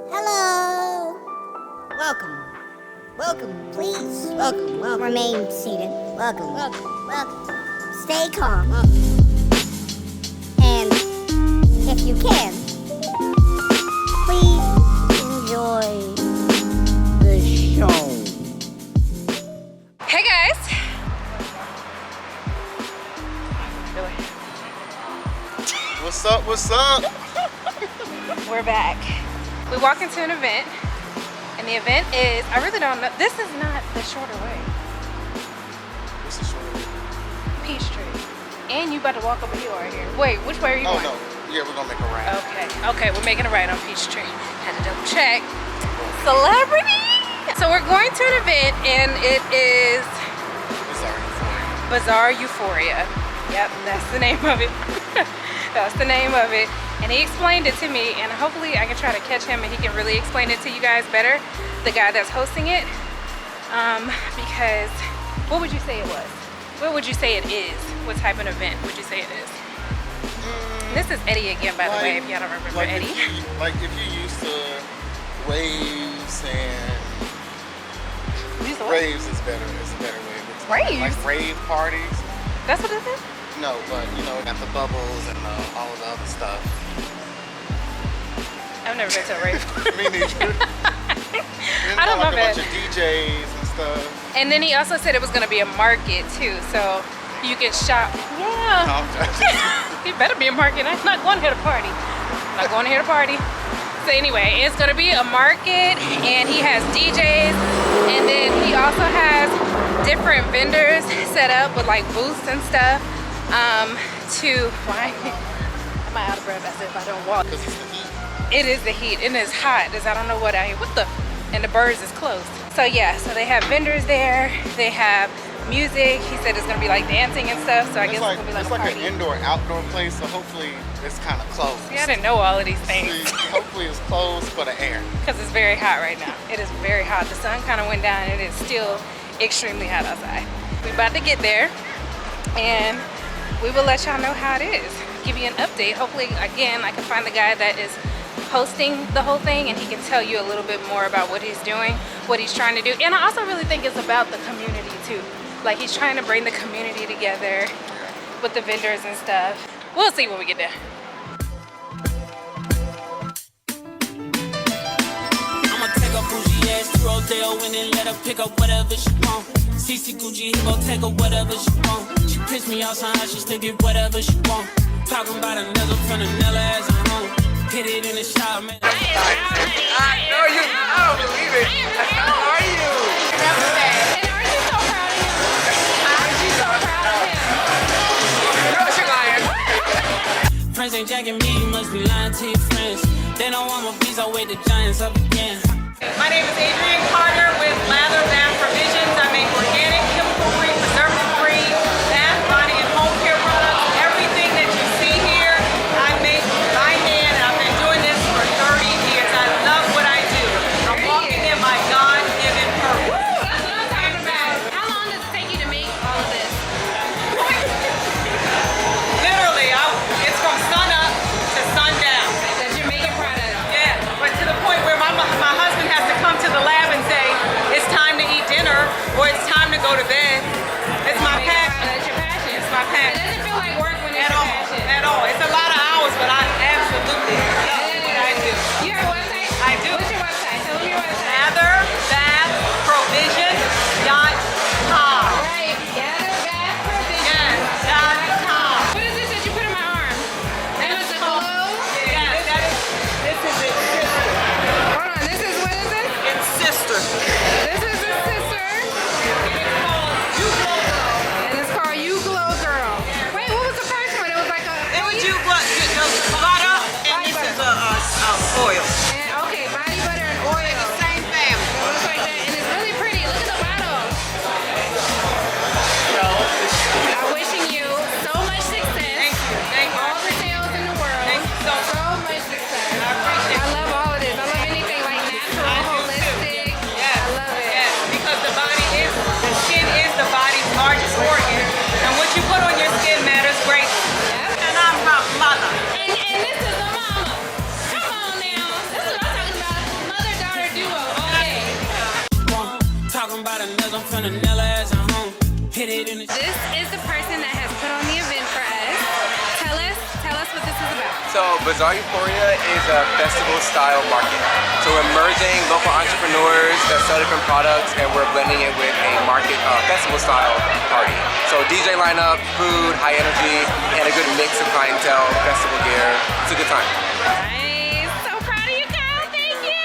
Hello. Welcome. Welcome. Please. Welcome. Welcome. Remain seated. Welcome. Welcome. Welcome. Stay calm. Welcome. And if you can, please enjoy the show. Hey guys. What's up? What's up? We're back. We walked into an event, and the event is, I really don't know, this is not the shorter way. What's the short? Peachtree. And you about to walk up a hill right here. Wait, which way are you Oh going? no. Yeah, we're gonna make a right. Okay, we're making a right on Peachtree. Had to double check. Celebrity! So we're going to an event, and it is Bizarre Euphoria. Yep, that's the name of it. That's the name of it. And he explained it to me, and hopefully I can try to catch him and he can really explain it to you guys better, the guy that's hosting it. Because, what would you say it was? What would you say it is? What type of event would you say it is? This is Eddie again, by the way, if y'all don't remember Eddie. If you're used to raves and... Raves is better. It's a better way of explaining it. Raves? Like rave parties. That's what this is? No, but you know, got the bubbles and all of the other stuff. I've never been to a rave. Me neither. I don't know, like a bunch of DJs and stuff. And then he also said it was gonna be a market too, so you can shop. Yeah. It better be a market. I'm not going to hit a party. I'm not going to hit a party. So anyway, it's gonna be a market, and he has DJs, and then he also has different vendors set up with like booths and stuff. Why am I out of breath as if I don't walk? Because it's the heat. It is the heat, and it's hot. I don't know what and the Birds is closed. So yeah, so they have vendors there. They have music. He said it's gonna be like dancing and stuff. So I guess it's gonna be like it's a like party. an indoor-outdoor place. So hopefully it's kind of closed. Yeah, I didn't know all of these things. Hopefully it's closed for the air. Because it's very hot right now. It is very hot. The sun kind of went down, and it's still extremely hot outside. We're about to get there, and we will let y'all know how it is. Give you an update. Hopefully, again, I can find the guy that is hosting the whole thing, and he can tell you a little bit more about what he's doing, what he's trying to do. And I also really think it's about the community too. Like, he's trying to bring the community together with the vendors and stuff. We'll see when we get there. I'ma take a bougie ass to Rodeo and then let her pick up whatever she want. CC Gucci, he gon' take her whatever she want. She pissed me off somehow, she still get whatever she want. Talking about another from another as a home. Hit it in the shop, man. I know you. I don't believe it. How are you? Never bad. And aren't you so proud of him? Aren't you so proud of him? No, she lying. Friends ain't jacking me, you must be lying to your friends. They don't want my visa, wait the Giants up again. My name is Adrian Carter with Lather Bath Provisions. I make organic, chemical-free, preservative-free bath, body, and home care products. Everything that you see here, I make by hand. I've been doing this for 30 years. I love what I do. I'm walking in my God-given purpose. That's what I'm talking about. How long does it take you to make all of this? Literally, it's from sun up to sundown. That you're making products? Yeah, but to the point where my husband has to come to the lab and say, it's time to eat dinner or it's time to go to bed. It's my passion. That's your passion. It's my It passion. doesn't feel like work when it's At your all. passion. At all. It's a lot of hours, but I absolutely love what I do. You have a website? I do. What's your website? Tell them your website. GatherBathProvision.com. Right. GatherBathProvision. Yes, .com. What is this that you put in my arm? That is a glow? Yeah, this is it. Hold on. This is, what is this? It's sister. This is a sister. And it's called You Glow And it's called You Glow Girl. Girl. Wait, what was the first one? It was like a... It was butter, and this is oil. And, okay, body butter and oil. Same family. It looks like that. And it's really pretty. Look at the bottle. I'm wishing you so much success. Thank you. Thank you. All the sales in the world. Thank you so much success. I appreciate I love all of this. I love anything like natural, I do too. holistic. Yes, I love it. yes, because the skin is the body's largest organ, and what you put on your skin matters greatly. Yep. And I'm her mother. And this is the mama. Come on now. vanilla as a home. Hit it in the This is the person that has put on the event for us. Tell us what this is about. So Bazaar Euphoria is a festival-style market. So we're merging local entrepreneurs that sell different products, and we're blending it with a market festival-style party. So DJ lineup, food, high energy, and a good mix of clientele, festival gear. It's a good time. Nice. So proud of you, girl. Thank you.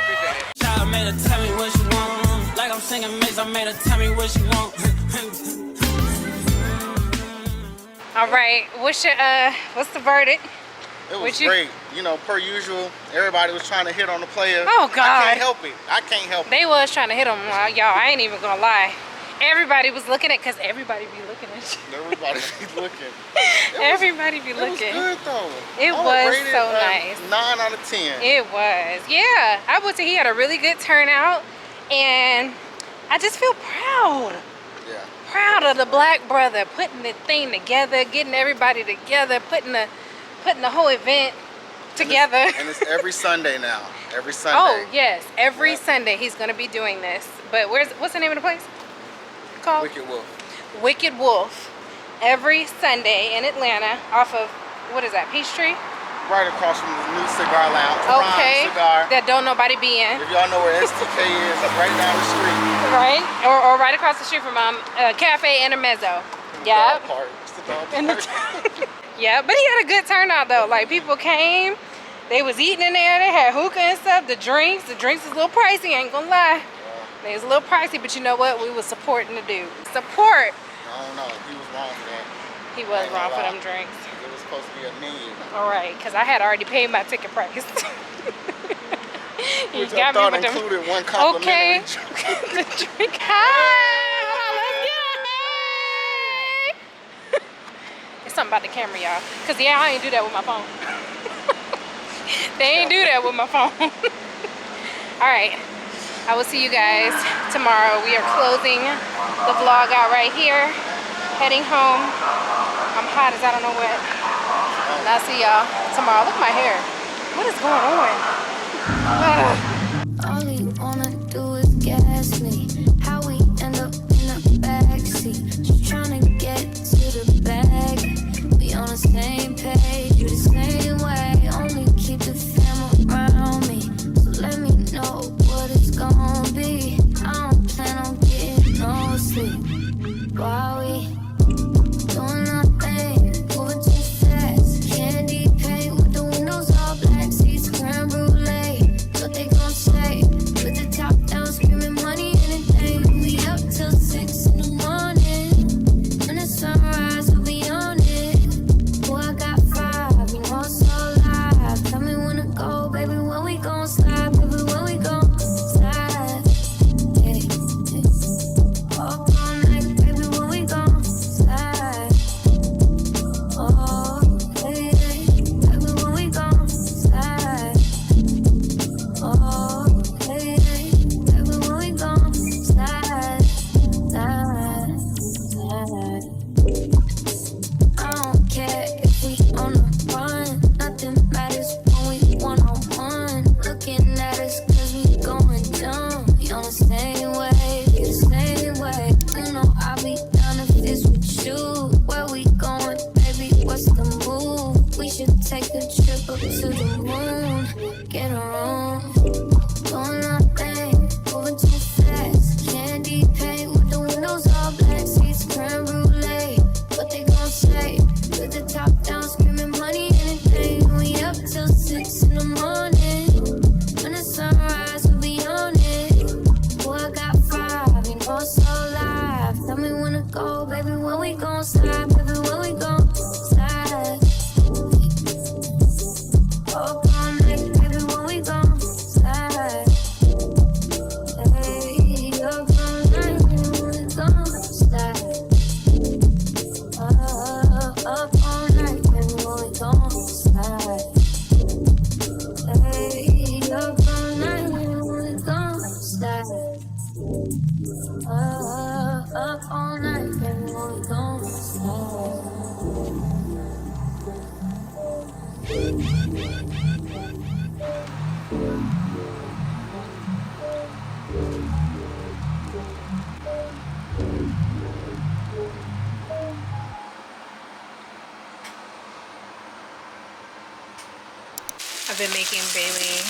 Appreciate it. child made her tell me what she want. Like I'm singing mix, I made her tell me what she want. All right. What's the verdict? It What was you- great. You know, per usual, everybody was trying to hit on the player. Oh, God. I can't help it. I can't help it. They was trying to hit them, y'all. I ain't even gonna lie. Everybody was looking at, cause everybody be looking at you. Everybody be looking. Everybody be It was looking. good though. It I would was rate it, so nice. 9 out of 10. It was, yeah. I would say he had a really good turnout, and I just feel proud. Yeah. Proud of the black brother putting the thing together, getting everybody together, putting the whole event together. And it's every Sunday now. Every Sunday. Oh yes, every Yeah. Sunday he's gonna be doing this. But what's the name of the place called? Wicked Wolf. Wicked Wolf. Every Sunday in Atlanta, off of what is that? Peachtree. Right across from the new cigar lounge. Okay. Prime Cigar. That don't nobody be in. If y'all know where STK is, it's right down the street. Right? Or right across the street from Cafe Intermezzo. Yeah. Dog park. It's the dog In the park. Yeah, but he had a good turnout though. Like people came, they was eating in there, they had hookah and stuff. The drinks was a little pricey, ain't gonna lie. They was a little pricey, but you know what? We was supporting the dude. Support. I don't know. He was wrong for that. He was Ain't wrong gonna for lie. them drinks. It was supposed to be a menu. All right, because I had already paid my ticket price. You Which I got thought me with them. included one complimentary Okay. drink. The drink. Hi. Hold on, let's get it. Hey. It's something about the camera, y'all. Because, yeah, I ain't do that with my phone. They ain't do that with my phone. All right. I will see you guys tomorrow. We are closing the vlog out right here. Heading home. I'm hot as I don't know what. And I'll see y'all tomorrow. Look at my hair. What is going on? All he wanna do is gas me. How we end up in the backseat. Just tryna get to the bag. We on the same page, you the same way. Only keep the fam around me. So let me know what it's gonna be. I don't plan on getting no sleep. While we doing nothing, moving too fast. Candy paint with the windows all black, seats creme brulee. What they gon' say? With the top down, screaming money, anything. We up till 6 in the morning. When the sunrise, we'll be on it. Boy, I got 5, you know it's so live. Tell me when to go, baby, when we gon' slide, baby, when we gon' slide. Hey, up all night, baby, when we gon' slide. Oh, hey, baby, when we gon' slide. Oh, hey, baby, when we gon' slide, slide, slide. I don't care if we on the run. Nothing matters when we one-on-one. Looking at us cause we going dumb. We on the same way, you the same way. You know I'll be down if it's with you. Where we going, baby, what's the move? We should take a trip up to the moon. Get a room. Doing nothing, moving too fast. Candy paint with the windows all black, seats creme brulee. What they gon' say? With the top down, screaming money, anything. We up till 6 in the morning. When the sunrise, we'll be on it. Boy, I got 5, you know it's so live. Tell me when to go, baby, when we gon' slide, baby, when we gon' slide. Up all night, baby, when we gon' slide. Hey, up all night, when we gon' slide. Up all night, baby, when we gon' slide. Hey, up all night, when we gon' slide. Up all night, baby, when we gon' slide. Thank you. I've been making Bailey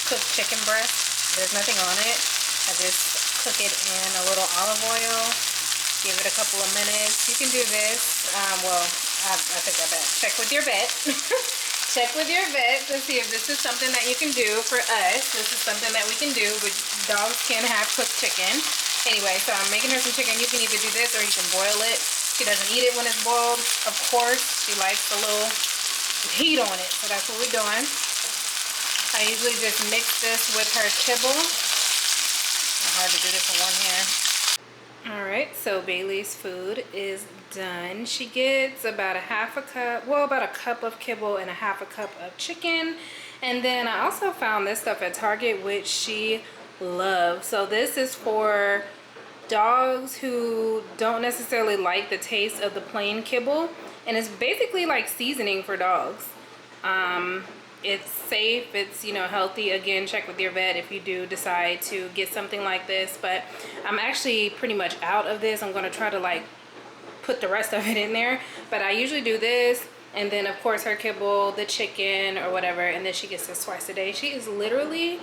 cooked chicken breast. There's nothing on it. I just cook it in a little olive oil, give it a couple of minutes. You can do this, well, I take that back. Check with your vet. Check with your vet to see if this is something that you can do for us. This is something that we can do, but dogs can have cooked chicken. Anyway, so I'm making her some chicken. You can either do this or you can boil it. She doesn't eat it when it's boiled, of course. She likes the little heat on it, so that's what we're doing. I usually just mix this with her kibble. It's hard to do this in one hand. Alright, so Bailey's food is done. She gets about a half a cup, well, about a cup of kibble and a half a cup of chicken. And then I also found this stuff at Target, which she loves. So this is for dogs who don't necessarily like the taste of the plain kibble. And it's basically like seasoning for dogs. It's safe, it's, you know, healthy. Again, check with your vet if you do decide to get something like this. But I'm actually pretty much out of this. I'm going to try to like put the rest of it in there. But I usually do this, and then of course her kibble, the chicken or whatever, and then she gets this twice a day. She is literally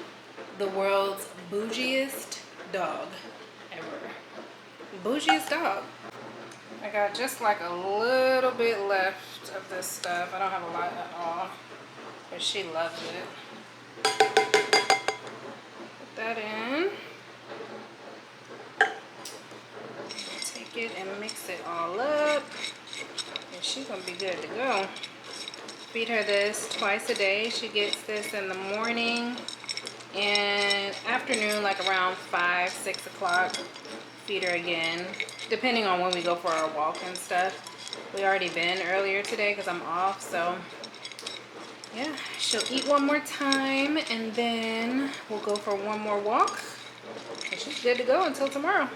the world's bougiest dog ever. Bougiest dog. I got just like a little bit left of this stuff. I don't have a lot at all. But she loves it. Put that in. Take it and mix it all up. And she's gonna be good to go. Feed her this twice a day. She gets this in the morning and afternoon, like around 5, 6 o'clock. Feed her again, depending on when we go for our walk and stuff. We already been earlier today because I'm off, so yeah, she'll eat one more time and then we'll go for one more walk and she's good to go until tomorrow.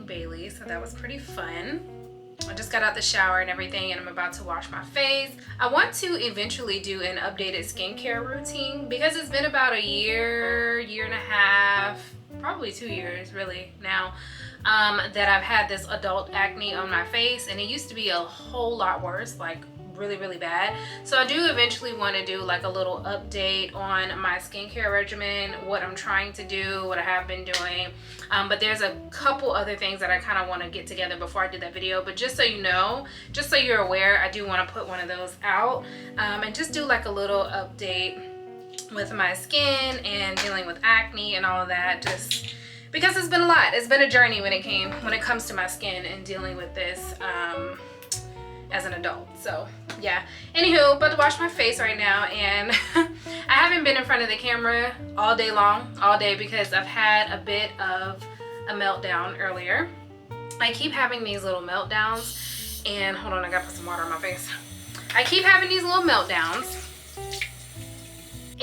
Bailey, so that was pretty fun. I just got out the shower and everything, and I'm about to wash my face. I want to eventually do an updated skincare routine because it's been about a year and a half, probably 2 years really now, that I've had this adult acne on my face, and it used to be a whole lot worse, like really bad. So I do eventually want to do like a little update on my skincare regimen, what I'm trying to do, what I have been doing, but there's a couple other things that I kind of want to get together before I do that video. But just so you know, just so you're aware, I do want to put one of those out, and just do like a little update with my skin and dealing with acne and all of that, just because it's been a lot. It's been a journey when it comes to my skin and dealing with this as an adult. So yeah, anywho, about to wash my face right now, and I haven't been in front of the camera all day long, because I've had a bit of a meltdown earlier. I keep having these little meltdowns, and hold on, I gotta put some water on my face. I keep having these little meltdowns,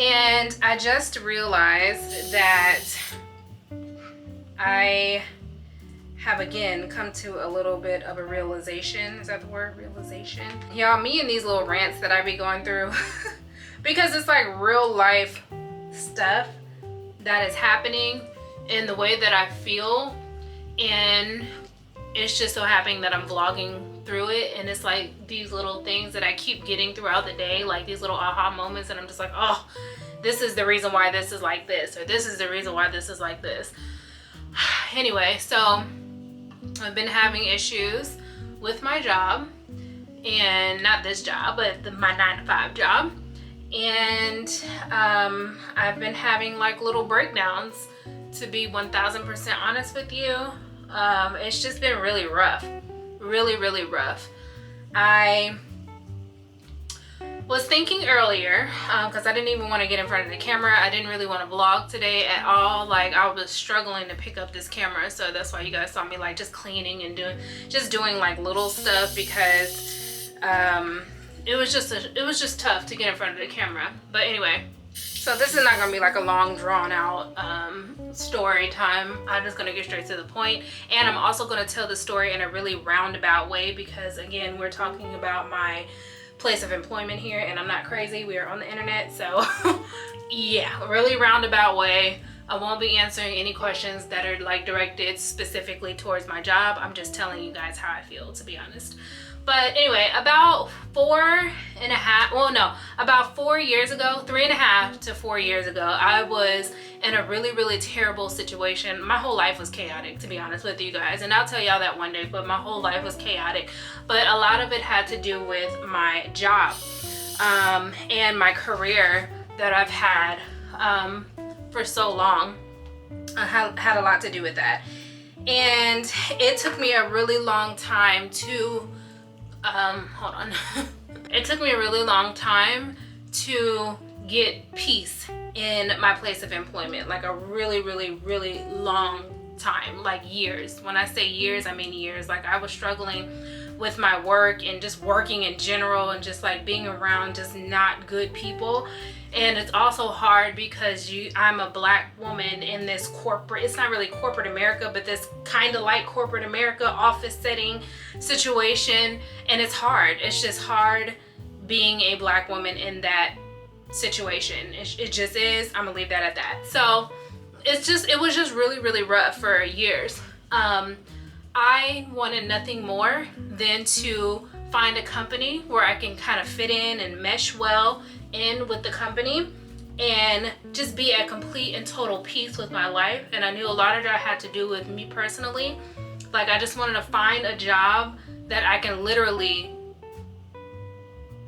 and I just realized that I have again come to a little bit of a realization. Is that the word, realization? Y'all, me and these little rants that I be going through because it's like real life stuff that is happening in the way that I feel, and it's just so happening that I'm vlogging through it, and it's like these little things that I keep getting throughout the day, like these little aha moments, and I'm just like, oh, this is the reason why this is like this, or this is the reason why this is like this. Anyway, so I've been having issues with my job, and not this job, but my 9-to-5 job. And I've been having like little breakdowns, to be 1000% honest with you. It's just been really rough, really rough. I was thinking earlier, because I didn't even want to get in front of the camera. I didn't really want to vlog today at all. Like, I was struggling to pick up this camera, so that's why you guys saw me like just cleaning and doing like little stuff, because it was just tough to get in front of the camera. But anyway, so this is not gonna be like a long drawn out story time. I'm just gonna get straight to the point, and I'm also gonna tell the story in a really roundabout way, because again, we're talking about my place of employment here, and I'm not crazy. We are on the internet, so yeah, really roundabout way. I won't be answering any questions that are like directed specifically towards my job. I'm just telling you guys how I feel, to be honest. But anyway, about 4 years ago, 3.5 to 4 years ago, I was in a really terrible situation. My whole life was chaotic, to be honest with you guys, and I'll tell y'all that one day, but my whole life was chaotic. But a lot of it had to do with my job and my career that I've had for so long. I had a lot to do with that. And it took me a really long time to it took me a really long time to get peace in my place of employment. Like a really long time, like years. When I say years, I mean years. Like, I was struggling with my work and just working in general, and just like being around just not good people. And it's also hard because I'm a Black woman in this corporate, it's not really corporate America, but this kind of like corporate America office setting situation. And it's hard. It's just hard being a Black woman in that situation. It just is. I'm gonna leave that at that. So it was just really rough for years. I wanted nothing more than to find a company where I can kind of fit in and mesh well in with the company and just be at complete and total peace with my life. And I knew a lot of that had to do with me personally. Like, I just wanted to find a job that I can literally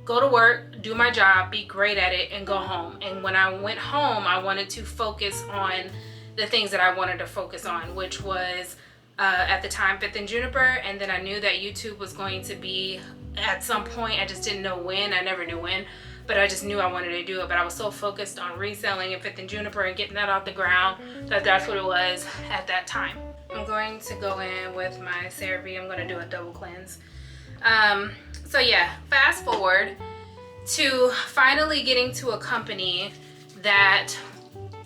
go to work, do my job, be great at it, and go home. And when I went home, I wanted to focus on the things that I wanted to focus on, which was at the time 5th and Juniper. And then I knew that YouTube was going to be at some point. I just didn't know when. I never knew when, but I just knew I wanted to do it. But I was so focused on reselling and 5th and Juniper and getting that off the ground that that's what it was at that time. I'm going to go in with my CeraVe. I'm going to do a double cleanse. So yeah, fast forward to finally getting to a company that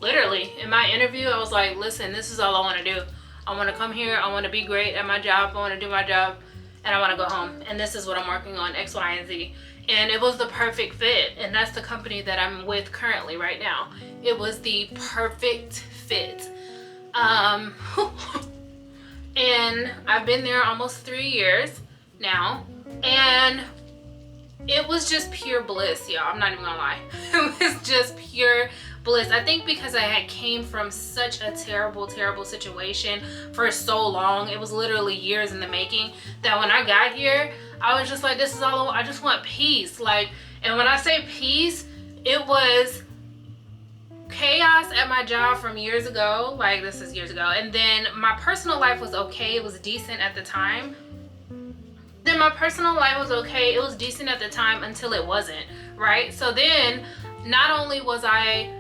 literally in my interview, I was like, listen, this is all I want to do. I want to come here. I want to be great at my job. I want to do my job, and I want to go home. And this is what I'm working on, X, Y, and Z. And it was the perfect fit. And that's the company that I'm with currently right now. It was the perfect fit. And I've been there almost 3 years now. And it was just pure bliss, y'all. I'm not even gonna lie. It was just pure bliss. I think because I had came from such a terrible situation for so long, it was literally years in the making, that when I got here, I was just like, this is all I just want peace. Like, and when I say peace, it was chaos at my job from years ago. Like, this is years ago. And then my personal life was okay. It was decent at the time. Then my personal life was okay. It was decent at the time until it wasn't, right? So then not only was I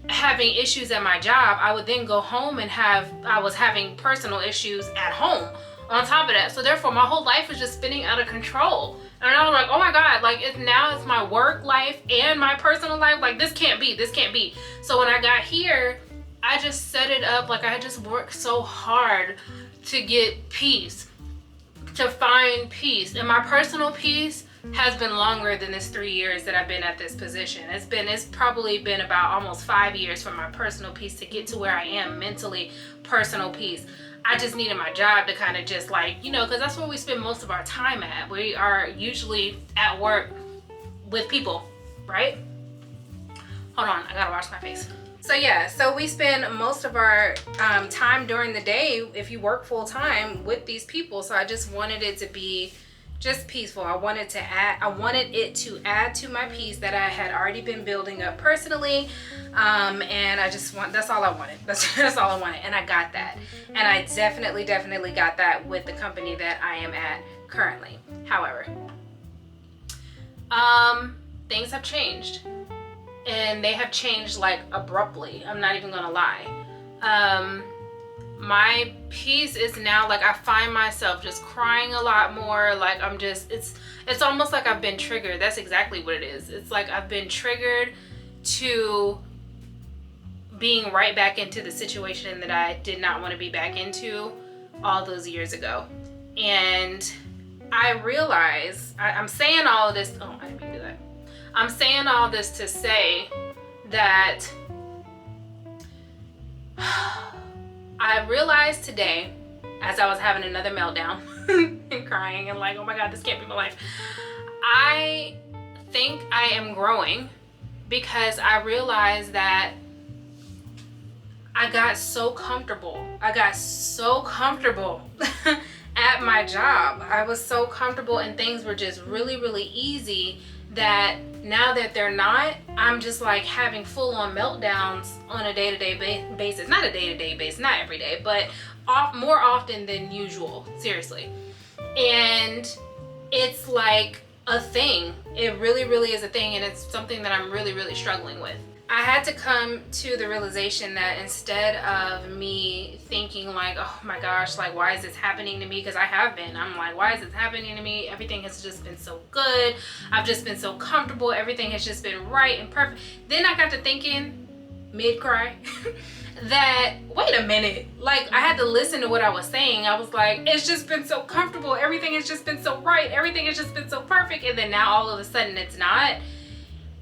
having issues at my job, I would then go home and I was having personal issues at home on top of that. So therefore my whole life was just spinning out of control. And I was like, oh my God, like now it's my work life and my personal life. Like, this can't be. So when I got here, I just set it up. Like, I just worked so hard to get peace, to find peace. And my personal peace has been longer than this 3 years that I've been at this position. It's probably been about almost 5 years for my personal peace to get to where I am mentally, personal peace. I just needed my job to kind of just like, you know, because that's where we spend most of our time at. We are usually at work with people, right? Hold on, I gotta wash my face. So yeah, so we spend most of our time during the day, if you work full time, with these people. So I just wanted it to be just peaceful. I wanted it to add to my peace that I had already been building up personally. And that's all I wanted. That's all I wanted. And I got that. And I definitely got that with the company that I am at currently. However, things have changed. And they have changed like abruptly. I'm not even gonna lie. My peace is now like I find myself just crying a lot more. Like I'm just, it's almost like I've been triggered. That's exactly what it is. It's like I've been triggered to being right back into the situation that I did not want to be back into all those years ago. And I realize, I'm saying all of this, oh, I didn't mean to do that. I'm saying all this to say that I realized today, as I was having another meltdown and crying and like, oh my God, this can't be my life. I think I am growing because I realized that I got so comfortable. I got so comfortable at my job. I was so comfortable and things were just really, really easy that now that they're not, I'm just like having full-on meltdowns on a day-to-day basis. Not a day-to-day basis, not every day, but more often than usual, seriously. And it's like a thing. It really, really is a thing, and it's something that I'm really, really struggling with. I had to come to the realization that instead of me thinking like, oh my gosh, like why is this happening to me? Because I have been. I'm like, why is this happening to me? Everything has just been so good. I've just been so comfortable. Everything has just been right and perfect. Then I got to thinking, mid-cry, that wait a minute. Like I had to listen to what I was saying. I was like, it's just been so comfortable. Everything has just been so right. Everything has just been so perfect. And then now all of a sudden it's not.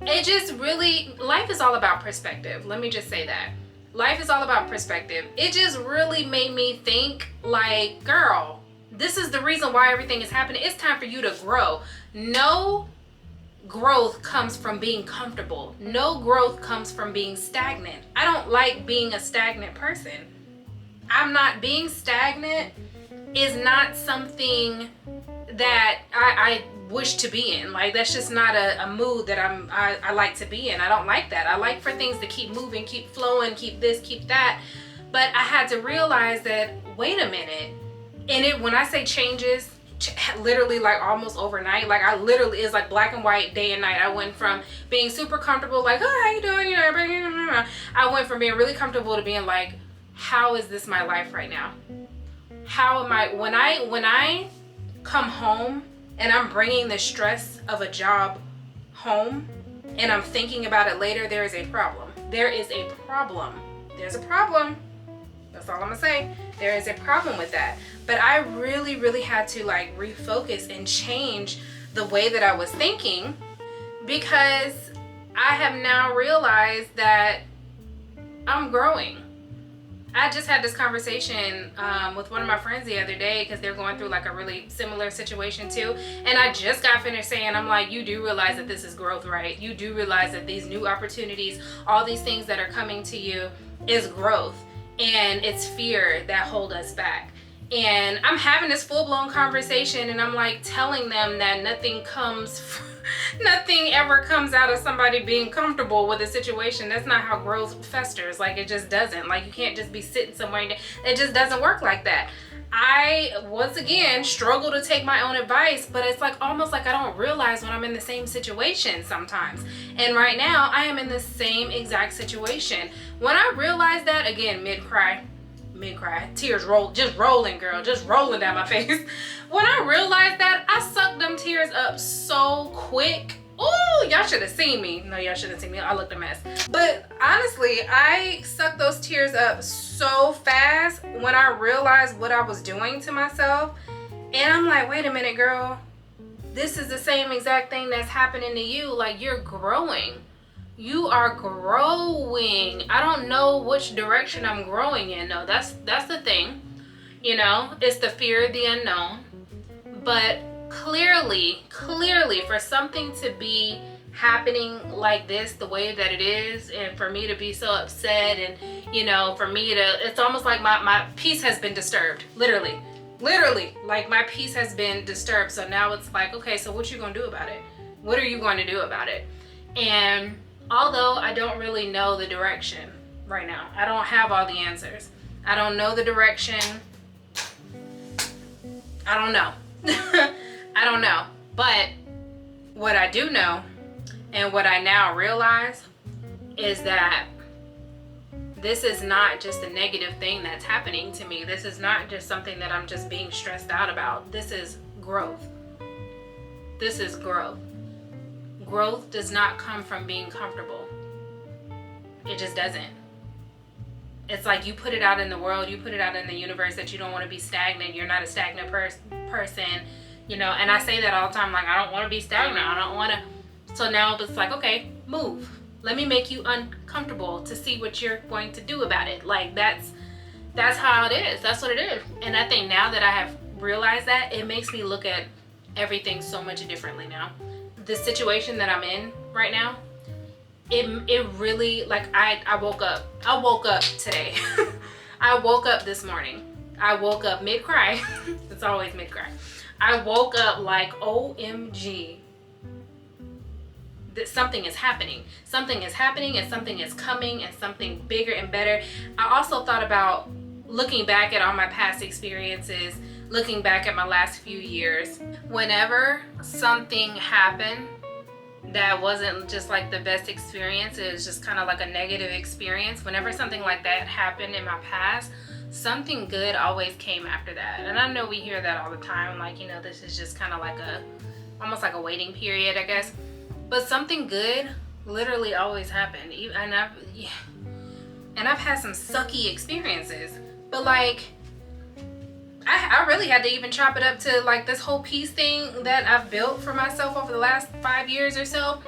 It just really, life is all about perspective. Let me just say that. Life is all about perspective. It just really made me think like, girl, this is the reason why everything is happening. It's time for you to grow. No growth comes from being comfortable. No growth comes from being stagnant. I don't like being a stagnant person. I'm not being stagnant is not something that I wish to be in. Like that's just not a mood that I like to be in. I don't like that. I like for things to keep moving, keep flowing, keep this, keep that. But I had to realize that, wait a minute. And when I say changes, literally like almost overnight, like I literally, it's like black and white, day and night. I went from being super comfortable, like, oh, how you doing? You know, I went from being really comfortable to being like, how is this my life right now? How am I, when I come home and I'm bringing the stress of a job home and I'm thinking about it later, there is a problem. There is a problem. There's a problem. That's all I'm gonna say. There is a problem with that. But I really, really had to like refocus and change the way that I was thinking, because I have now realized that I'm growing. I just had this conversation with one of my friends the other day because they're going through like a really similar situation too. And I just got finished saying, I'm like, you do realize that this is growth, right? You do realize that these new opportunities, all these things that are coming to you is growth. And it's fear that hold us back. And I'm having this full-blown conversation and I'm like telling them that nothing ever comes out of somebody being comfortable with a situation. That's not how growth festers. Like it just doesn't. Like you can't just be sitting somewhere. It just doesn't work like that. I, once again, struggle to take my own advice, but it's like almost like I don't realize when I'm in the same situation sometimes. And right now I am in the same exact situation. When I realized that, again, mid-cry, tears just rolling, girl, just rolling down my face. When I realized that, I sucked them tears up so quick. Oh, y'all should have seen me. No, y'all shouldn't have seen me. I looked a mess. But honestly, I sucked those tears up so fast when I realized what I was doing to myself. And I'm like, wait a minute, girl. This is the same exact thing that's happening to you. Like, you're growing. You are growing. I don't know which direction I'm growing in. No, that's the thing. You know, it's the fear of the unknown. But clearly, for something to be happening like this, the way that it is, and for me to be so upset, and, you know, for me to, it's almost like my peace has been disturbed. Literally. Literally, like my peace has been disturbed. So now it's like, okay, so what you gonna do about it? What are you going to do about it? And although I don't really know the direction right now, I don't have all the answers. I don't know the direction. I don't know. I don't know. But what I do know, and what I now realize, is that this is not just a negative thing that's happening to me. This is not just something that I'm just being stressed out about. This is growth. This is growth. Growth does not come from being comfortable. It just doesn't. It's like you put it out in the world, you put it out in the universe that you don't want to be stagnant. You're not a stagnant person, you know, and I say that all the time, like, I don't want to be stagnant. I don't want to. So now it's like, okay, move. Let me make you uncomfortable to see what you're going to do about it. Like, that's how it is. That's what it is. And I think now that I have realized that, it makes me look at everything so much differently now. The situation that I'm in right now, it really, like, I woke up today. I woke up this morning. I woke up mid-cry. It's always mid-cry. I woke up like, OMG. That something is happening. Something is happening, and something is coming, and something bigger and better. I also thought about looking back at all my past experiences, looking back at my last few years. Whenever something happened that wasn't just like the best experience, it was just kind of like a negative experience. Whenever something like that happened in my past, something good always came after that. And I know we hear that all the time, like, you know, this is just kind of like almost like a waiting period, I guess. But something good literally always happened. And I've had some sucky experiences, but like, I really had to even chop it up to like this whole peace thing that I've built for myself over the last 5 years or so.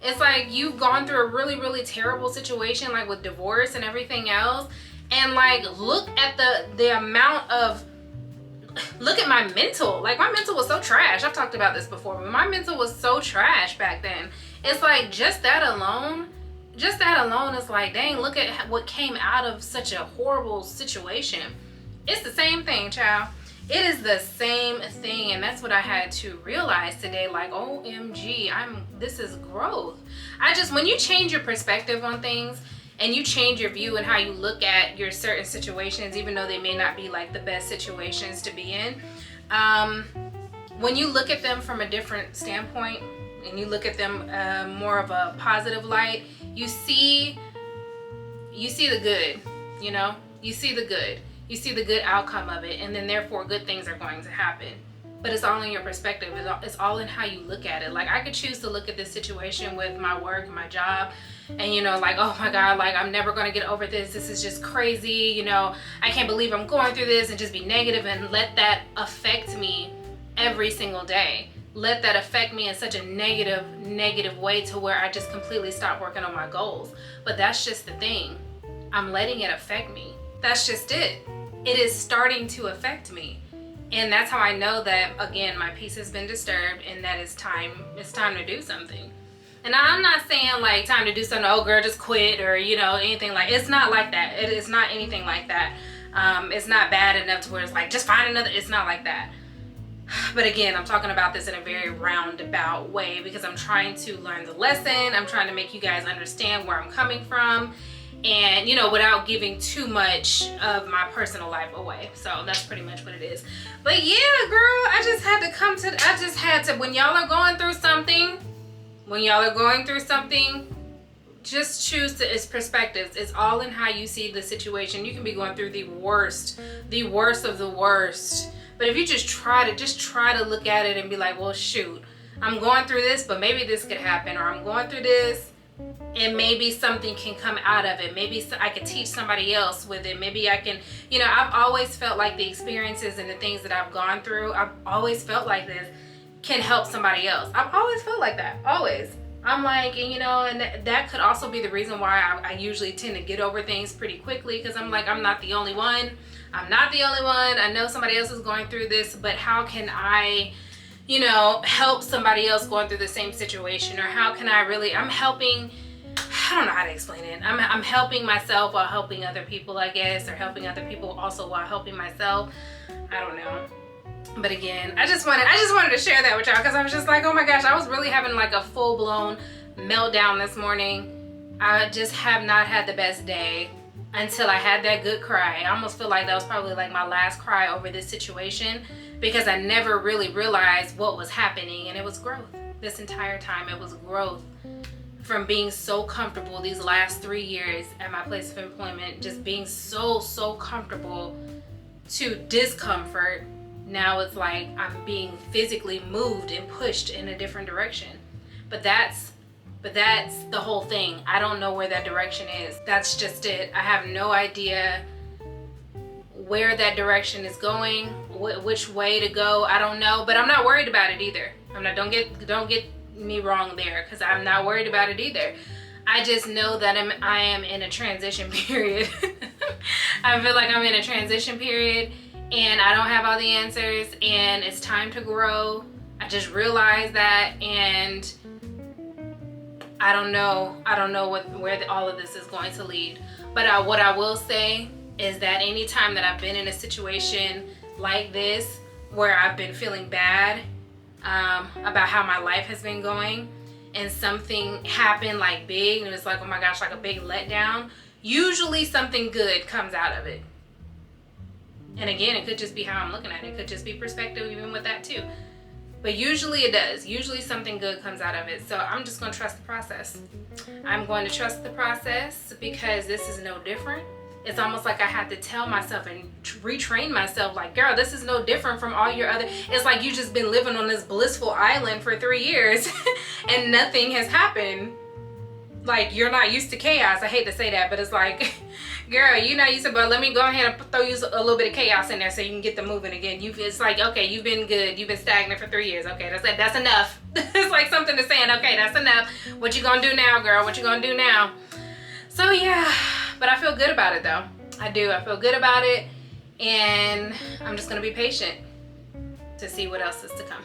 It's like you've gone through a really, really terrible situation, like with divorce and everything else. And like, look at the amount of, look at my mental. Like, my mental was so trash. I've talked about this before, but my mental was so trash back then. It's like, just that alone is like, dang, look at what came out of such a horrible situation. It's the same thing, child. It is the same thing. And that's what I had to realize today. Like, OMG, this is growth. When you change your perspective on things, and you change your view and how you look at your certain situations, even though they may not be like the best situations to be in, when you look at them from a different standpoint, and you look at them more of a positive light, you see the good, you know? You see the good outcome of it, and then therefore good things are going to happen. But it's all in your perspective. It's all in how you look at it. Like, I could choose to look at this situation with my work and my job, and, you know, like, oh my God, like, I'm never going to get over this. This is just crazy. You know, I can't believe I'm going through this, and just be negative and let that affect me every single day. Let that affect me in such a negative way to where I just completely stop working on my goals. But that's just the thing. I'm letting it affect me. That's just it. It is starting to affect me. And that's how I know that, again, my peace has been disturbed, and that it's time to do something. And I'm not saying like time to do something, oh girl, just quit, or, you know, anything like, it's not like that. It is not anything like that. It's not bad enough to where it's like, just find another, it's not like that. But again, I'm talking about this in a very roundabout way because I'm trying to learn the lesson. I'm trying to make you guys understand where I'm coming from. And, you know, without giving too much of my personal life away. So that's pretty much what it is. But yeah, girl, I just had to, when y'all are going through something, just choose its perspectives. It's all in how you see the situation. You can be going through the worst of the worst. But if you just try to look at it and be like, well, shoot, I'm going through this, but maybe this could happen, or I'm going through this, and maybe something can come out of it. Maybe I could teach somebody else with it. Maybe I can, you know, I've always felt like the experiences and the things that I've gone through, I've always felt like this can help somebody else. I've always felt like that, always. I'm like, and, you know, and that could also be the reason why I usually tend to get over things pretty quickly, because I'm like, I'm not the only one. I know somebody else is going through this, but how can I, you know, help somebody else going through the same situation? Or how can I really, I don't know how to explain it. I'm helping myself while helping other people, I guess, or helping other people also while helping myself. I don't know. But again, I just wanted to share that with y'all because I was just like, oh my gosh, I was really having like a full-blown meltdown this morning. I just have not had the best day until I had that good cry. I almost feel like that was probably like my last cry over this situation because I never really realized what was happening, and it was growth. This entire time it was growth from being so comfortable these last 3 years at my place of employment, just being so comfortable, to discomfort. Now it's like I'm being physically moved and pushed in a different direction. But that's the whole thing. I don't know where that direction is. That's just it. I have no idea where that direction is going, which way to go. I don't know, but I'm not worried about it either. Don't get me wrong there, because I'm not worried about it either. I just know that I am in a transition period. I feel like I'm in a transition period and I don't have all the answers, and it's time to grow. I just realized that, and I don't know where all of this is going to lead. But what I will say is that anytime that I've been in a situation like this where I've been feeling bad about how my life has been going, and something happened like big, and it's like, oh my gosh, like a big letdown, usually something good comes out of it. And again, it could just be how I'm looking at it. It could just be perspective even with that too. But usually it does. Usually something good comes out of it. So I'm just going to trust the process. I'm going to trust the process because this is no different. It's almost like I had to tell myself and retrain myself, like, girl, this is no different from all your other. It's like you just been living on this blissful island for 3 years and nothing has happened. Like, you're not used to chaos. I hate to say that, but it's like, girl, you're not used to, but let me go ahead and throw you a little bit of chaos in there so you can get them moving again. It's like, okay, you've been good. You've been stagnant for 3 years. Okay, that's it. That's enough. It's like something to saying, okay, that's enough. What you gonna do now, girl? What you gonna do now? So yeah, but I feel good about it though. I do. I feel good about it, and I'm just gonna be patient to see what else is to come.